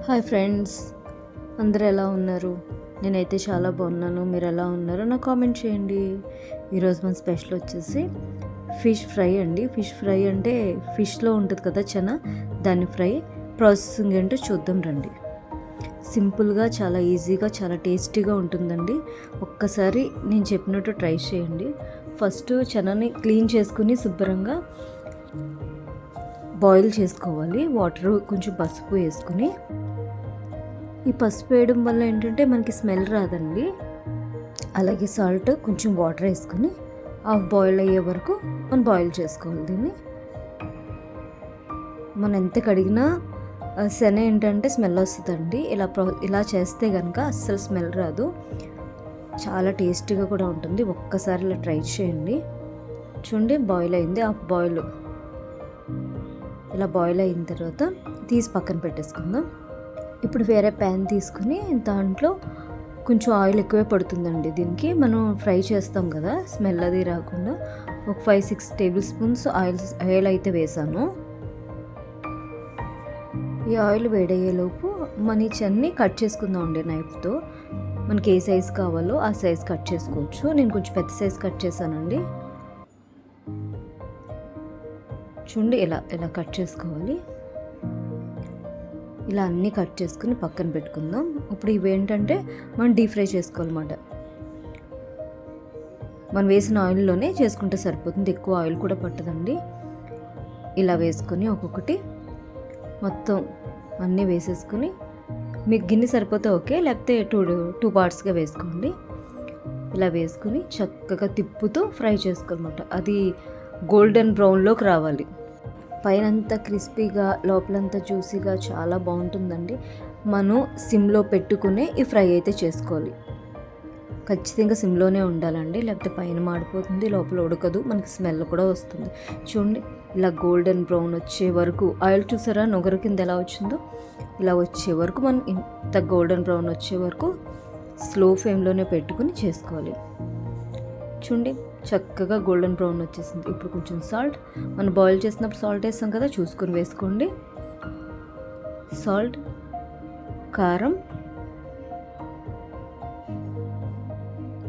Hi friends, అందరూ ఎలా ఉన్నారు? నేనైతే చాలా బాగున్నాను. మీరు ఎలా ఉన్నారో నాకు కామెంట్ చేయండి. ఈరోజు మన స్పెషల్ వచ్చేసి ఫిష్ ఫ్రై అండి. ఫిష్ ఫ్రై అంటే ఫిష్లో ఉంటుంది కదా చెన, దాన్ని ఫ్రై ప్రాసెసింగ్ ఏంటో చూద్దాం రండి. సింపుల్గా, చాలా ఈజీగా, చాలా టేస్టీగా ఉంటుందండి. ఒక్కసారి నేను చెప్పినట్టు ట్రై చేయండి. ఫస్ట్ చెనని క్లీన్ చేసుకుని శుభ్రంగా బాయిల్ చేసుకోవాలి. వాటర్ కొంచెం పసుపు వేసుకుని, ఈ పసుపు వేయడం వల్ల ఏంటంటే మనకి స్మెల్ రాదండి. అలాగే సాల్ట్, కొంచెం వాటర్ వేసుకుని హాఫ్ బాయిల్ అయ్యే వరకు మనం బాయిల్ చేసుకోవాలి. దీన్ని మనం ఎంత కడిగినా శన ఏంటంటే స్మెల్ వస్తుందండి. ఇలా చేస్తే కనుక అస్సలు స్మెల్ రాదు. చాలా టేస్టీగా కూడా ఉంటుంది. ఒక్కసారి ఇలా ట్రై చేయండి. చూడండి, బాయిల్ అయింది. హాఫ్ బాయిల్ ఇలా బాయిల్ అయిన తర్వాత తీసి పక్కన పెట్టేసుకుందాం. ఇప్పుడు వేరే ప్యాన్ తీసుకుని దాంట్లో కొంచెం ఆయిల్ ఎక్కువే పడుతుందండి. దీనికి మనం ఫ్రై చేస్తాం కదా, స్మెల్ అది రాకుండా ఒక 5-6 టేబుల్ స్పూన్స్ ఆయిల్ అయితే వేసాను. ఈ ఆయిల్ వేడయ్యేలోపు మన ఈ చెన్ని కట్ చేసుకుందాం అండి నైఫ్తో. మనకి ఏ సైజు కావాలో ఆ సైజు కట్ చేసుకోవచ్చు. నేను కొంచెం పెద్ద సైజు కట్ చేశానండి. చూడండి, ఇలా కట్ చేసుకోవాలి. ఇలా అన్నీ కట్ చేసుకుని పక్కన పెట్టుకుందాం. ఇప్పుడు ఇవి ఏంటంటే మనం డీప్ ఫ్రై చేసుకోవాలన్నమాట. మనం వేసిన ఆయిల్లోనే చేసుకుంటే సరిపోతుంది. ఎక్కువ ఆయిల్ కూడా పట్టదండి. ఇలా వేసుకొని ఒక్కొక్కటి మొత్తం అన్నీ వేసేసుకుని, మీకు గిన్నె సరిపోతే ఓకే, లేకపోతే టూ పార్ట్స్గా వేసుకోండి. ఇలా వేసుకుని చక్కగా తిప్పుతూ ఫ్రై చేసుకోవాలన్నమాట. అది గోల్డెన్ బ్రౌన్లోకి రావాలి. పైనంతా క్రిస్పీగా, లోపలంతా జ్యూసీగా చాలా బాగుంటుందండి. మనం సిమ్లో పెట్టుకునే ఈ ఫ్రై అయితే చేసుకోవాలి. ఖచ్చితంగా సిమ్లోనే ఉండాలండి, లేకపోతే పైన మాడిపోతుంది, లోపల ఉడకదు, మనకి స్మెల్ కూడా వస్తుంది. చూడండి, ఇలా గోల్డెన్ బ్రౌన్ వచ్చే వరకు, ఆయిల్ చూసారా నొగరు కింద ఎలా వచ్చిందో, ఇలా వచ్చే వరకు మనం ఇంత గోల్డెన్ బ్రౌన్ వచ్చే వరకు స్లో ఫ్లేమ్లోనే పెట్టుకుని చేసుకోవాలి. చూడండి, చక్కగా గోల్డెన్ బ్రౌన్ వచ్చేసింది. ఇప్పుడు కొంచెం సాల్ట్, మనం బాయిల్ చేసినప్పుడు సాల్ట్ వేస్తాం కదా, చూసుకొని వేసుకోండి. సాల్ట్, కారం,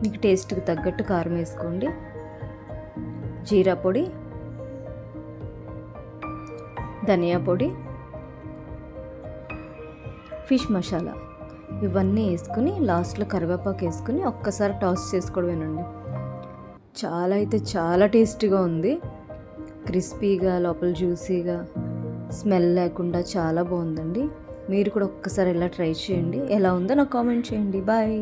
మీకు టేస్ట్కి తగ్గట్టు కారం వేసుకోండి. జీరా పొడి, ధనియా పొడి, ఫిష్ మసాలా, ఇవన్నీ వేసుకుని లాస్ట్లో కరివేపాకు వేసుకుని ఒక్కసారి టాస్ చేసుకోవడమేనండి. చాలా అయితే చాలా టేస్టీగా ఉంది. క్రిస్పీగా, లోపల జ్యూసీగా, స్మెల్ లేకుండా చాలా బాగుందండి. మీరు కూడా ఒక్కసారి ఇలా ట్రై చేయండి. ఎలా ఉందో నాకు కామెంట్ చేయండి. బాయ్.